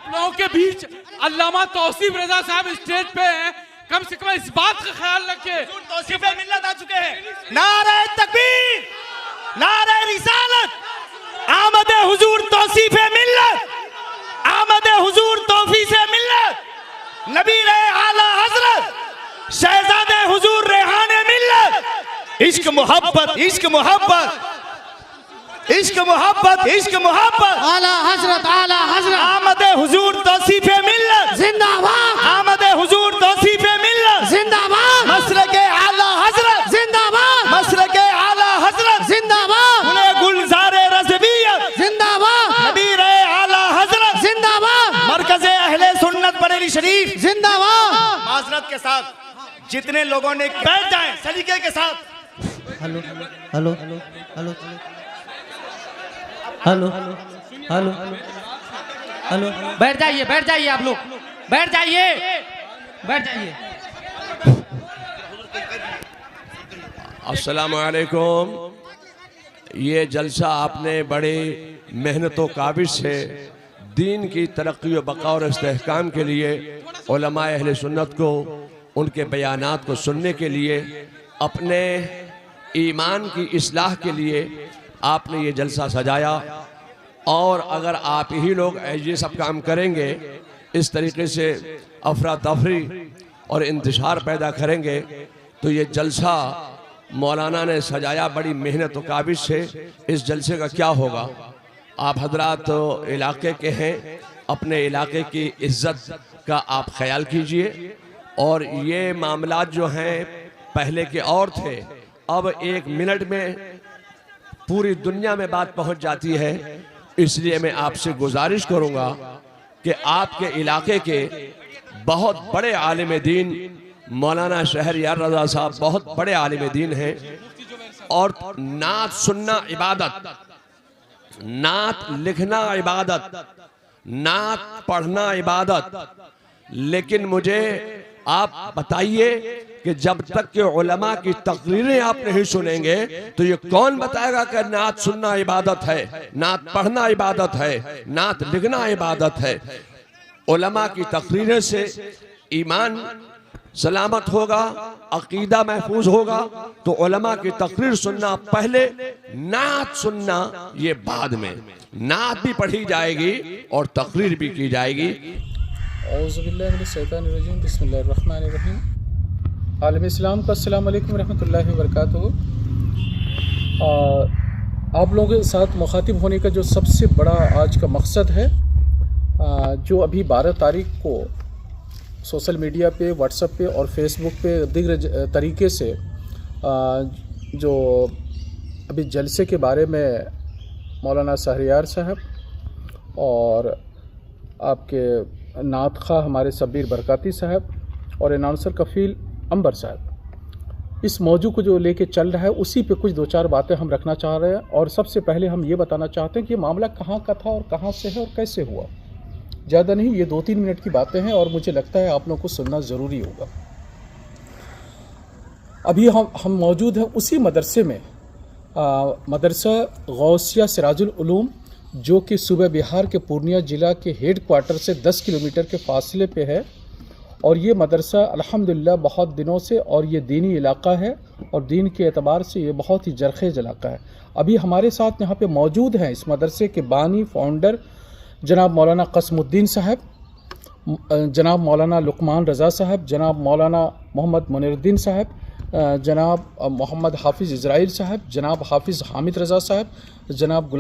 लोगों के बीच अल्लामा तौसीफ रजा साहब स्टेज पे हैं, कम से कम इस बात का ख्याल रखें। तौसीफ मिल्लत आ चुके हैं। नारे तकबीर, नारे रिसालत, आमद हुजूर तौसीफ मिल्लत, आमद हुजूर तौफीक मिल्लत, नबी आला हजरत शहजादे हुजूर रेहाने मिल्लत। इश्क मोहब्बत, इश्क मोहब्बत, इश्क मोहब्बत, इश्क मोहब्बत, आला हजरत आमद हुजूर तौसीफ मिल्लत जिंदाबाद, आमद हुजूर तौसीफ मिल्लत जिंदाबाद, मसलके आला हजरत जिंदाबाद, मसलके आला हजरत जिंदाबाद, गुलजारे रज़वियत जिंदाबाद, नबी आला हजरत जिंदाबाद, मरकज़े अहले सुन्नत बरेली शरीफ जिंदाबाद। माजरत के साथ जितने लोगों ने बैठ जाएं सलीके के साथ। Hello hello hello hello hello hello hello, बैठ जाइए आप लोग, बैठ जाइए। अस्सलाम वालेकुम। ये जलसा आपने बड़ी मेहनत व काबिश से दीन की तरक्की व बका और इस्तेहकाम के लिए उलमाए अहले सुन्नत को उनके बयानात को सुनने के लिए, अपने ईमान की इस्लाह के लिए आपने ये जलसा सजाया। और अगर आप ही लोग ये सब काम करेंगे, इस तरीके से अफरा तफरी और इंतशार पैदा करेंगे, तो ये जलसा मौलाना ने सजाया बड़ी मेहनत व काबिश से, इस जलसे का क्या होगा। आप हजरात इलाके के हैं, अपने इलाके की इज्जत का आप ख्याल कीजिए। और ये मामलात जो हैं पहले के और थे, अब 1 मिनट में पूरी दुनिया में बात पहुंच जाती है। इसलिए मैं आपसे गुजारिश करूंगा कि आपके इलाके के बहुत बड़े आलिम दीन मौलाना शहरयार रजा साहब बहुत बड़े आलिम दीन हैं, और नात सुनना इबादत, नात लिखना इबादत, नात पढ़ना इबादत। लेकिन मुझे आप बताइए कि जब तक के उलमा की तकरीरें आप नहीं सुनेंगे तो ये कौन बताएगा कि नात सुनना इबादत है, नात पढ़ना इबादत है, नात लिखना इबादत है। उलमा की तकरीरें से ईमान सलामत होगा, अकीदा महफूज होगा। तो उलमा की तकरीर सुनना पहले, नात सुनना ये बाद में। नात भी पढ़ी जाएगी और तकरीर भी की जाएगी। औज़ुबिल्लाहिमिनश्शैतानिर्रजीम, बिस्मिल्लाहिर्रहमानिर्रहीम। आलम इस्लाम को अस्सलाम वालेकुम रहमतुल्लाहि व बरकातुहू। आप लोगों के साथ मुखातिब होने का जो सबसे बड़ा आज का मकसद है, जो अभी 12 तारीख को सोशल मीडिया पे, व्हाट्सएप पे और फेसबुक पे दीगर तरीके से जो अभी जलसे के बारे में मौलाना शहरयार साहब और आपके नात खा हमारे सबीर बरकाती साहब और अनाउंसर कफील अंबर साहब, इस मौजू को जो लेके चल रहा है उसी पे कुछ 2-4 बातें हम रखना चाह रहे हैं। और सबसे पहले हम ये बताना चाहते हैं कि ये मामला कहाँ का था और कहाँ से है और कैसे हुआ। ज़्यादा नहीं, ये 2-3 मिनट की बातें हैं और मुझे लगता है आप लोगों को सुनना ज़रूरी होगा। अभी हम मौजूद हैं उसी मदरसे में, मदरसा गौसिया सिराजुल उलूम, जो कि सूबे बिहार के पूर्णिया ज़िला के हेड क्वार्टर से 10 किलोमीटर के फासले पे है। और ये मदरसा अल्हम्दुलिल्लाह बहुत दिनों से, और ये दीनी इलाका है और दीन के एतबार से ये बहुत ही जरखेज़ इलाका है। अभी हमारे साथ यहाँ पे मौजूद हैं इस मदरसे के बानी फाउंडर जनाब मौलाना कसमुद्दीन साहब, जनाब मौलाना लुकमान रज़ा साहब, जनाब मौलाना मोहम्मद मुनीरुद्दीन साहब, जनाब मोहम्मद हाफिज़ इज़राइल साहब, जनाब हाफिज़ हामिद रज़ा साहब, जनाब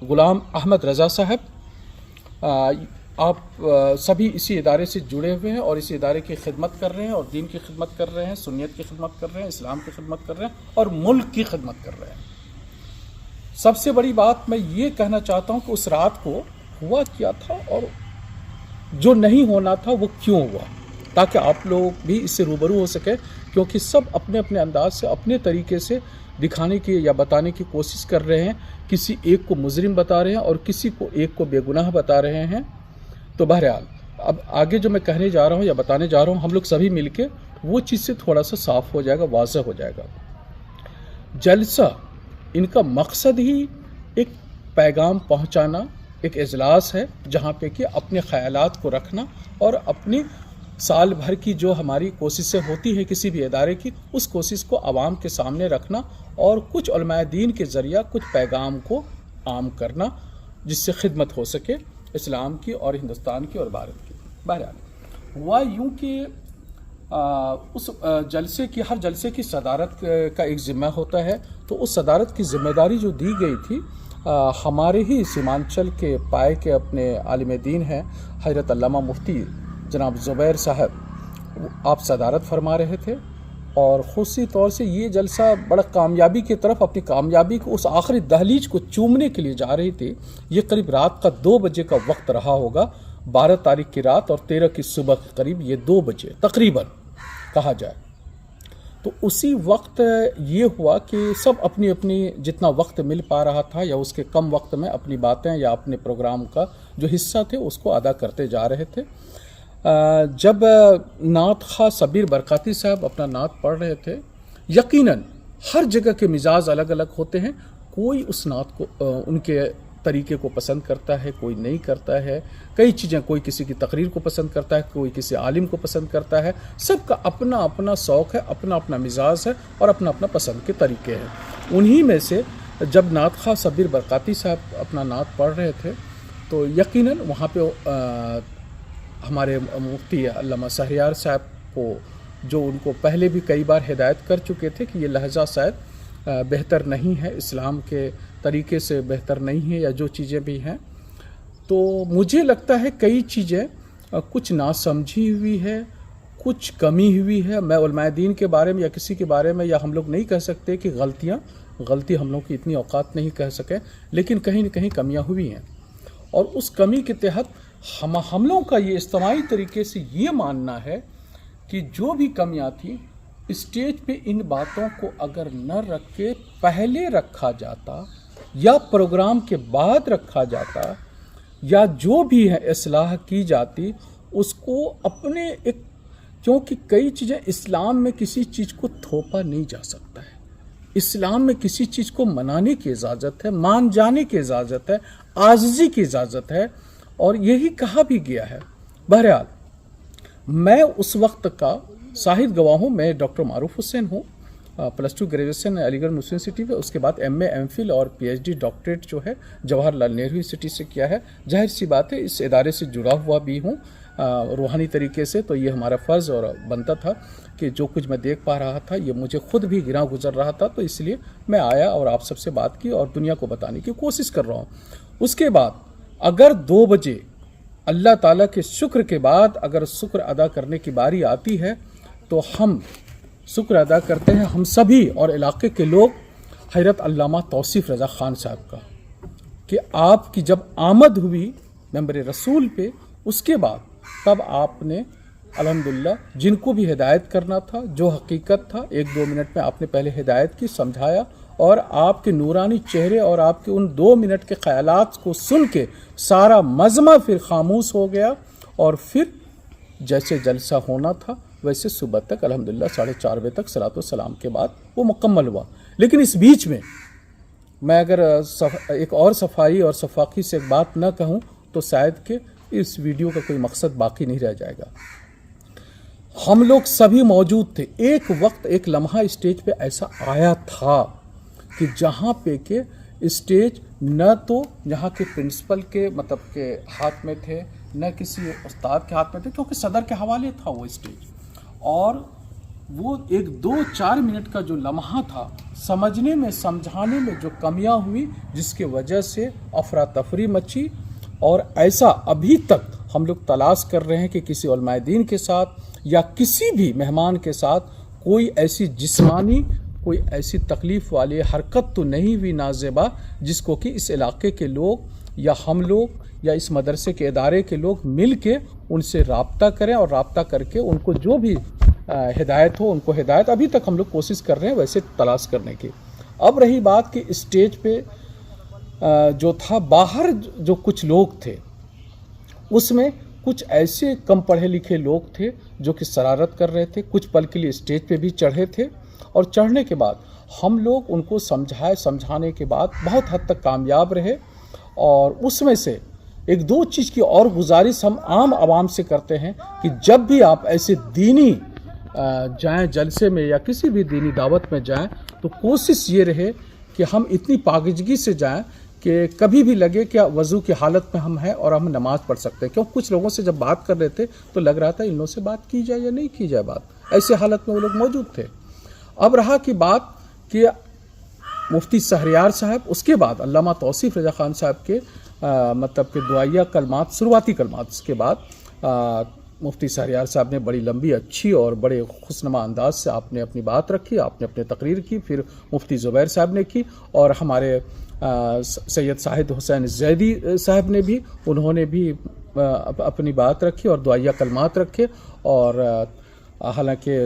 गुलाम अहमद रज़ा साहब। आप सभी इसी इदारे से जुड़े हुए हैं और इस इदारे की खिदमत कर रहे हैं और दीन की खिदमत कर रहे हैं, सुन्नियत की खिदमत कर रहे हैं, इस्लाम की खिदमत कर रहे हैं और मुल्क की खिदमत कर रहे हैं। सबसे बड़ी बात मैं ये कहना चाहता हूँ कि उस रात को हुआ क्या था और जो नहीं होना था वो क्यों हुआ, ताकि आप लोग भी इससे रूबरू हो सके, क्योंकि सब अपने अपने अंदाज से, अपने तरीके से दिखाने की या बताने की कोशिश कर रहे हैं। किसी एक को मुजरिम बता रहे हैं और किसी को एक को बेगुनाह बता रहे हैं। तो बहरहाल अब आगे जो मैं कहने जा रहा हूँ या बताने जा रहा हूँ, हम लोग सभी मिलके वो चीज़ से थोड़ा सा साफ हो जाएगा, वाज़ह हो जाएगा। जलसा, इनका मकसद ही एक पैगाम पहुँचाना एक इजलास है जहाँ पे कि अपने ख़यालात को रखना और अपनी साल भर की जो हमारी कोशिशें होती है किसी भी इदारे की, उस कोशिश को आवाम के सामने रखना और कुछ उलमाए दीन के ज़रिया कुछ पैगाम को आम करना जिससे खिदमत हो सके इस्लाम की और हिंदुस्तान की और भारत की। बहरहाल हुआ यूँ कि उस जलसे की, हर जलसे की सदारत का एक ज़िम्मा होता है, तो उस सदारत की ज़िम्मेदारी जो दी गई थी हमारे ही सीमांचल के पाए के अपने आलिम दीन हैं हज़रत अल्लामा मुफ्ती जनाब ज़ुबैर साहब, आप सदारत फरमा रहे थे और ख़ुशी तौर से ये जलसा बड़ा कामयाबी की तरफ, अपनी कामयाबी को उस आखिरी दहलीज को चूमने के लिए जा रही थी। ये करीब रात का 2 बजे का वक्त रहा होगा, 12 तारीख की रात और 13 की सुबह के करीब ये 2 बजे तकरीबन कहा जाए। तो उसी वक्त ये हुआ कि सब अपनी अपनी जितना वक्त मिल पा रहा था या उसके कम वक्त में अपनी बातें या अपने प्रोग्राम का जो हिस्सा थे उसको अदा करते जा रहे थे। जब नात खा सबीर बरकाती साहब अपना नात पढ़ रहे थे, यकीनन हर जगह के मिजाज अलग अलग होते हैं, कोई उस नात को उनके तरीके को पसंद करता है, कोई नहीं करता है, कई चीज़ें, कोई किसी की तकरीर को पसंद करता है, कोई किसी आलिम को पसंद करता है, सबका अपना अपना शौक़ है, अपना अपना मिजाज है और अपना अपना पसंद के तरीके हैं। उन्हीं में से जब नात खा सबीर बरकाती साहब अपना नात पढ़ रहे थे तो यकीनन वहाँ पे हमारे मुफ्ती अल्लामा शहरयार साहब को, जो उनको पहले भी कई बार हिदायत कर चुके थे कि ये लहजा शायद बेहतर नहीं है, इस्लाम के तरीके से बेहतर नहीं है या जो चीज़ें भी हैं, तो मुझे लगता है कई चीज़ें कुछ नासमझी हुई है, कुछ कमी हुई है। मैं उलमाए दीन के बारे में या किसी के बारे में या हम लोग नहीं कह सकते कि गलती हम लोग की इतनी औकात नहीं कह सके, लेकिन कहीं न कहीं कमियां हुई हैं और उस कमी के तहत हम लोगों का ये इज्तिमाई तरीके से ये मानना है कि जो भी कमियां थी स्टेज पे इन बातों को अगर न रख के पहले रखा जाता या प्रोग्राम के बाद रखा जाता या जो भी है इस्लाह की जाती उसको अपने एक, क्योंकि कई चीज़ें इस्लाम में किसी चीज़ को थोपा नहीं जा सकता है, इस्लाम में किसी चीज़ को मनाने की इजाज़त है, मान जाने की इजाज़त है, आजिज़ी की इजाज़त है और यही कहा भी गया है। बहरहाल मैं उस वक्त का शाहिद गवाह हूँ, मैं डॉक्टर मारूफ हुसैन हूँ, +2 ग्रेजुएशन अलीगढ़ मुस्लिम सिटी में, उसके बाद MA MPhil और PhD डॉक्टरेट जो है जवाहरलाल नेहरू सिटी से किया है। जाहिर सी बात है इस इदारे से जुड़ा हुआ भी हूँ रूहानी तरीके से, तो ये हमारा फ़र्ज़ और बनता था कि जो कुछ मैं देख पा रहा था ये मुझे खुद भी गिरा गुजर रहा था, तो इसलिए मैं आया और आप सबसे बात की और दुनिया को बताने की कोशिश कर रहा हूँ। उसके बाद अगर 2 बजे अल्लाह ताला के शुक्र के बाद अगर शुक्र अदा करने की बारी आती है तो हम शुक्र अदा करते हैं हम सभी और इलाके के लोग हज़रत अल्लामा तौसीफ़ रज़ा ख़ान साहब का कि आपकी जब आमद हुई मेंबर रसूल पे, उसके बाद तब आपने अल्हम्दुलिल्लाह जिनको भी हिदायत करना था, जो हकीकत था, 1-2 मिनट में आपने पहले हिदायत की, समझाया और आपके नूरानी चेहरे और आपके उन 2 मिनट के ख़यालात को सुन के सारा मजमा फिर खामोश हो गया और फिर जैसे जलसा होना था वैसे सुबह तक अल्हम्दुलिल्लाह 4:30 बजे तक सलातो सलाम के बाद वो मुकम्मल हुआ। लेकिन इस बीच में मैं अगर एक और सफाई और सफाकी से एक बात न कहूँ तो शायद कि इस वीडियो का कोई मकसद बाकी नहीं रह जाएगा। हम लोग सभी मौजूद थे, एक वक्त एक लम्हा स्टेज पे ऐसा आया था कि जहाँ पे के स्टेज न तो यहाँ के प्रिंसिपल के मतलब के हाथ में थे न किसी उस्ताद के हाथ में थे, क्योंकि सदर के हवाले था वो स्टेज, और वो 1-2-4 मिनट का जो लम्हा था समझने में समझाने में जो कमियां हुई जिसके वजह से अफरा तफरी मची। और ऐसा अभी तक हम लोग तलाश कर रहे हैं कि किसी उलमाए दीन के साथ या किसी भी मेहमान के साथ कोई ऐसी जिस्मानी कोई ऐसी तकलीफ़ वाली हरकत तो नहीं हुई नाज़ेबा जिसको कि इस इलाके के लोग या हम लोग या इस मदरसे के इदारे के लोग मिल के उनसे राब्ता करें और राब्ता करके उनको जो भी हिदायत हो उनको हिदायत अभी तक हम लोग कोशिश कर रहे हैं वैसे तलाश करने की। अब रही बात कि स्टेज पे जो था बाहर जो कुछ लोग थे उसमें कुछ ऐसे कम पढ़े लिखे लोग थे जो कि शरारत कर रहे थे, कुछ पल के लिए स्टेज पे भी चढ़े थे और चढ़ने के बाद हम लोग उनको समझाने के बाद बहुत हद तक कामयाब रहे और उसमें से ایک دو چیز کی اور گزارش ہم عام عوام سے کرتے ہیں کہ جب بھی آپ ایسے دینی جائیں جلسے میں یا کسی بھی دینی دعوت میں جائیں تو کوشش یہ رہے کہ ہم اتنی پاکیزگی سے جائیں کہ کبھی بھی لگے کہ وضو کی حالت میں ہم ہیں اور ہم نماز پڑھ سکتے ہیں. کیوں کچھ لوگوں سے جب بات کر رہے تھے تو لگ رہا تھا ان لوگوں سے بات کی جائے یا نہیں کی جائے بات, ایسے حالت میں وہ لوگ موجود تھے. اب رہا کہ بات کہ مفتی شہریار صاحب, اس کے بعد علامہ توصیف رضا خان صاحب کے مطلب کہ دعائیہ کلمات, شروعاتی کلمات, اس کے بعد مفتی شہریار صاحب نے بڑی لمبی اچھی اور بڑے خوشنما انداز سے آپ نے اپنی بات رکھی, آپ نے اپنے تقریر کی, پھر مفتی زبیر صاحب نے کی, اور ہمارے سید شاہد حسین زیدی صاحب نے بھی, انہوں نے بھی اپنی بات رکھی اور دعائیہ کلمات رکھے. اور حالانکہ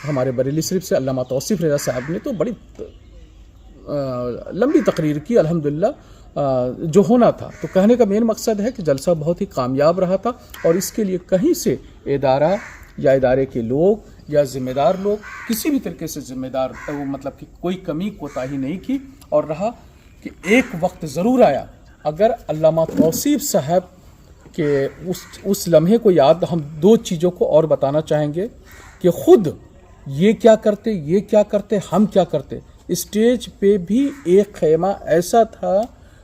ہمارے بریلی شریف سے علامہ توصیف رضا صاحب نے تو بڑی لمبی تقریر کی الحمدللہ جو ہونا تھا. تو کہنے کا مین مقصد ہے کہ جلسہ بہت ہی کامیاب رہا تھا, اور اس کے لیے کہیں سے ادارہ یا ادارے کے لوگ یا ذمہ دار لوگ کسی بھی طریقے سے ذمہ دار مطلب کہ کوئی کمی کوتاہی نہیں کی. اور رہا کہ ایک وقت ضرور آیا, اگر علامہ توصیف صاحب کے اس لمحے کو یاد, ہم دو چیزوں کو اور بتانا چاہیں گے کہ خود یہ کیا کرتے, یہ کیا کرتے, ہم کیا کرتے. اسٹیج پہ بھی ایک خیمہ ایسا تھا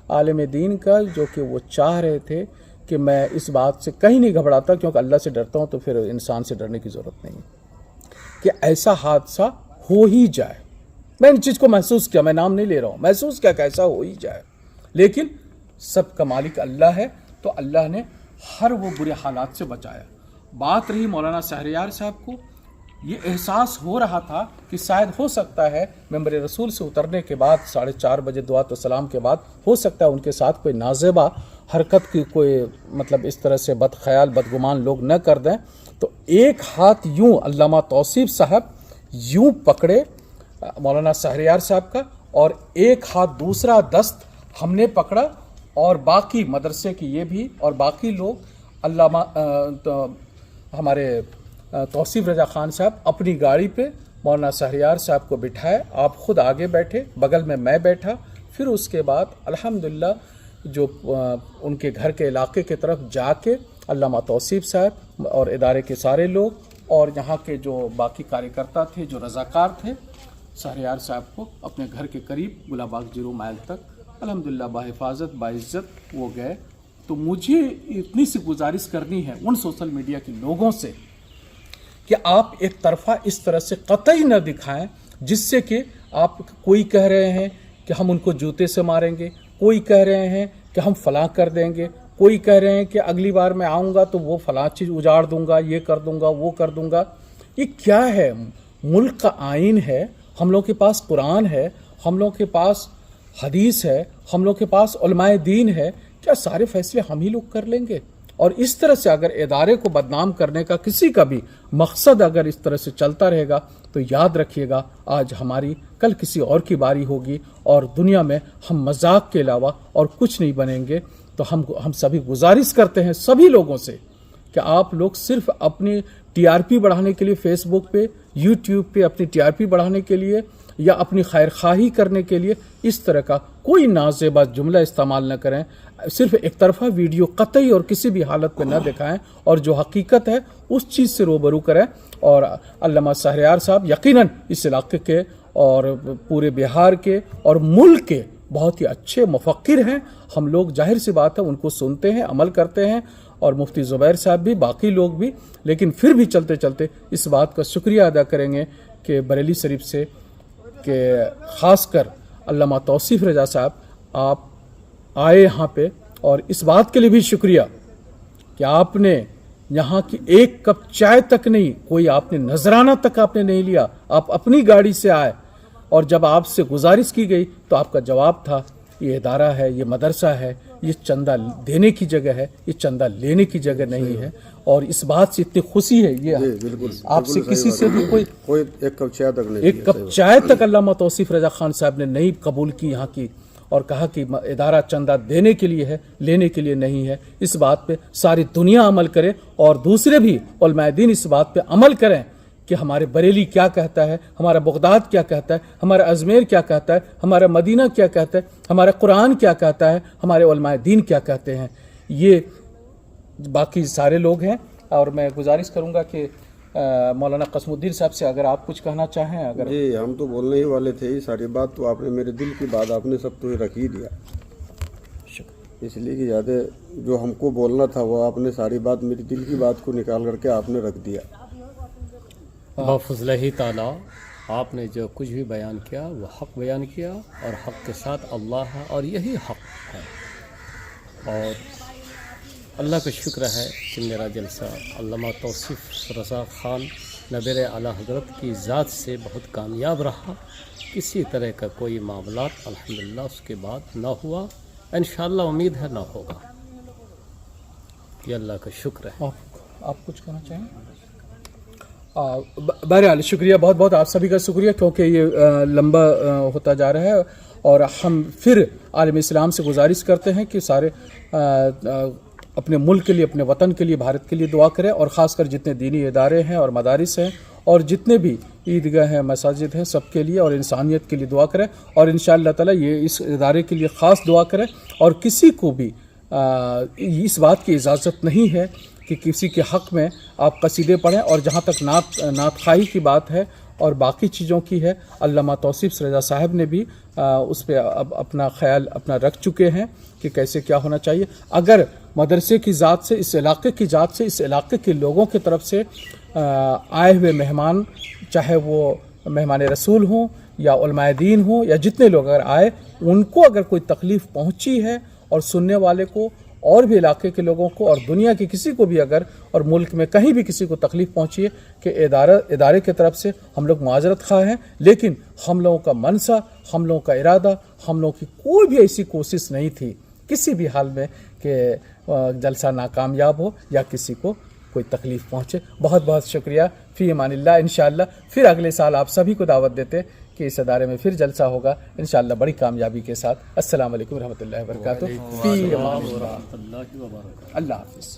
عالم دین کا جو کہ وہ چاہ رہے تھے کہ میں اس بات سے کہیں نہیں گھبراتا, کیونکہ اللہ سے ڈرتا ہوں تو پھر انسان سے ڈرنے کی ضرورت نہیں, کہ ایسا حادثہ ہو ہی جائے. میں ان چیز کو محسوس کیا, میں نام نہیں لے رہا ہوں, محسوس کیا کہ ایسا ہو ہی جائے. لیکن سب کا مالک اللہ ہے, تو اللہ نے ہر وہ برے حالات سے بچایا. بات رہی مولانا شہریار صاحب کو, یہ احساس ہو رہا تھا کہ شاید ہو سکتا ہے ممبر رسول سے اترنے کے بعد 4:30 بجے دعات و سلام کے بعد ہو سکتا ہے ان کے ساتھ کوئی نازیبہ حرکت کی کوئی مطلب اس طرح سے بد خیال بدگمان لوگ نہ کر دیں. تو ایک ہاتھ یوں علامہ توصیف صاحب یوں پکڑے مولانا شہریار صاحب کا, اور ایک ہاتھ دوسرا دست ہم نے پکڑا, اور باقی مدرسے کی یہ بھی اور باقی لوگ علامہ ہمارے توصیف رضا خان صاحب اپنی گاڑی پہ مولانا شہریار صاحب کو بٹھائے, آپ خود آگے بیٹھے, بغل میں بیٹھا. پھر اس کے بعد الحمدللہ جو ان کے گھر کے علاقے کی طرف جا کے علامہ توصیف صاحب اور ادارے کے سارے لوگ اور یہاں کے جو باقی کارکرتا تھے, جو رضاکار تھے, شہریار صاحب کو اپنے گھر کے قریب گلاب باغ 0 مائل تک الحمدللہ بحفاظت باعزت وہ گئے. تو مجھے اتنی سی گزارش کرنی ہے ان سوشل میڈیا کے لوگوں سے کہ آپ ایک طرفہ اس طرح سے قطعی نہ دکھائیں جس سے کہ آپ کوئی کہہ رہے ہیں کہ ہم ان کو جوتے سے ماریں گے, کوئی کہہ رہے ہیں کہ ہم فلاں کر دیں گے, کوئی کہہ رہے ہیں کہ اگلی بار میں آؤں گا تو وہ فلاں چیز اجاڑ دوں گا, یہ کر دوں گا, وہ کر دوں گا. یہ کیا ہے؟ ملک کا آئین ہے, ہم لوگ کے پاس قرآن ہے, ہم لوگ کے پاس حدیث ہے, ہم لوگ کے پاس علماء دین ہے. کیا سارے فیصلے ہم ہی لوگ کر لیں گے؟ اور اس طرح سے اگر ادارے کو بدنام کرنے کا کسی کا بھی مقصد اگر اس طرح سے چلتا رہے گا تو یاد رکھیے گا آج ہماری کل کسی اور کی باری ہوگی, اور دنیا میں ہم مذاق کے علاوہ اور کچھ نہیں بنیں گے. تو ہم سبھی گزارش کرتے ہیں سبھی لوگوں سے کہ آپ لوگ صرف اپنی TRP بڑھانے کے لیے فیس بک پہ, YouTube پہ اپنی TRP بڑھانے کے لیے یا اپنی خیر خواہی کرنے کے لیے اس طرح کا کوئی نازیبا جملہ استعمال نہ کریں. صرف ایک طرفہ ویڈیو قطعی اور کسی بھی حالت پہ نہ دکھائیں, اور جو حقیقت ہے اس چیز سے روبرو کریں. اور علامہ شہریار صاحب یقیناً اس علاقے کے اور پورے بہار کے اور ملک کے بہت ہی اچھے مفکر ہیں. ہم لوگ ظاہر سی بات ہے ان کو سنتے ہیں, عمل کرتے ہیں, اور مفتی زبیر صاحب بھی, باقی لوگ بھی. لیکن پھر بھی چلتے چلتے اس بات کا شکریہ ادا کریں گے کہ بریلی شریف سے کہ خاص کر علامہ توصیف رضا صاحب آپ آئے یہاں پہ, اور اس بات کے لیے بھی شکریہ کہ آپ نے یہاں کی ایک کپ چائے تک نہیں, کوئی آپ نے نذرانہ تک آپ نے نہیں لیا, آپ اپنی گاڑی سے آئے. اور جب آپ سے گزارش کی گئی تو آپ کا جواب تھا یہ ادارہ ہے, یہ مدرسہ ہے, یہ چندہ دینے کی جگہ ہے, یہ چندہ لینے کی جگہ نہیں ہے. اور اس بات سے اتنی خوشی ہے, یہ آپ سے کسی سے بھی کوئی ایک کپ چائے تک نہیں, ایک کپ چائے تک علامہ توصیف رضا خان صاحب نے نہیں قبول کی یہاں کی, اور کہا کہ ادارہ چندہ دینے کے لیے ہے, لینے کے لیے نہیں ہے. اس بات پہ ساری دنیا عمل کرے, اور دوسرے بھی علماء دین اس بات پہ عمل کریں کہ ہمارے بریلی کیا کہتا ہے, ہمارا بغداد کیا کہتا ہے, ہمارا اجمیر کیا کہتا ہے, ہمارا مدینہ کیا کہتا ہے, ہمارا قرآن کیا کہتا ہے, ہمارے علماء دین کیا کہتے ہیں. ये बाकी सारे लोग हैं। और मैं गुजारिश करूंगा कि मौलाना कसमुद्दीन साहब से अगर आप कुछ कहना चाहें। अगर जी, हम तो बोलने ही वाले थे, ये सारी बात तो आपने मेरे दिल की बात आपने सब तो रख ही दिया, इसलिए कि ज़्यादा जो हमको बोलना था वो आपने सारी बात मेरी दिल की बात को निकाल करके आपने रख दिया। बफज़लिही ताला आपने जो कुछ भी बयान किया वो हक़ बयान किया, और हक़ के साथ अल्लाह है, और यही हक़ है। और अल्लाह का शुक्र है कि मेरा जलसा अल्लामा तौसीफ़ रज़ा ख़ान नबीर आला हज़रत की ज़ात से बहुत कामयाब रहा। किसी तरह का कोई मामला अल्हम्दुलिल्लाह उसके बाद ना हुआ, इंशाअल्लाह उम्मीद है ना होगा। ये अल्लाह का शुक्र है। आप कुछ कहना चाहें? बहरहाल शुक्रिया, बहुत बहुत आप सभी का शुक्रिया, क्योंकि ये लंबा होता जा रहा है। और हम फिर आलम इस्लाम से गुजारिश करते हैं कि सारे अपने मुल्क के लिए, अपने वतन के लिए, भारत के लिए दुआ करें, और ख़ासकर जितने दीनी इदारे हैं और मदारिस हैं और जितने भी ईदगाह हैं, मसाजिद हैं, सबके लिए और इंसानियत के लिए दुआ करें। और इंशाअल्लाह ताला ये इस इदारे के लिए ख़ास दुआ करें। और किसी को भी इस बात की इजाज़त नहीं है कि किसी के हक़ में आप कसीदे पढ़ें। और जहाँ तक नात खाई की बात है और बाकी चीज़ों की है, अल्लामा तौसीफ़ रज़ा साहब ने भी उस पर अब अपना ख्याल अपना रख चुके हैं कि कैसे क्या होना चाहिए। अगर मदरसे की ज़ात से, इस इलाके की ज़ात से, इस इलाके के लोगों की तरफ से आए हुए मेहमान, चाहे वो मेहमान रसूल हों या उलमाए दीन हों या जितने लोग अगर आए, उनको अगर कोई तकलीफ़ पहुँची है, और सुनने वाले को और भी इलाके के लोगों को और दुनिया के किसी को भी अगर, और मुल्क में कहीं भी किसी को तकलीफ़ पहुँची है, कि इदारे की तरफ से हम लोग माजरत खा हैं, लेकिन हम लोगों का मनसा, हम लोगों का इरादा, हम लोगों की कोई भी ऐसी कोशिश नहीं थी किसी भी हाल में कि जलसा नाकामयाब हो या किसी को कोई तकलीफ़ पहुँचे। बहुत बहुत शुक्रिया। फ़ी अमानिल्लाह। इंशाअल्लाह फिर अगले साल आप सभी को दावत देते कि इस अदारे में फिर जलसा होगा इंशाअल्लाह बड़ी कामयाबी के साथ। अस्सलाम वालेकुम रहमतुल्लाहि व बरकातुहू। फ़ी अमान अल्लाह हाफ़िज़।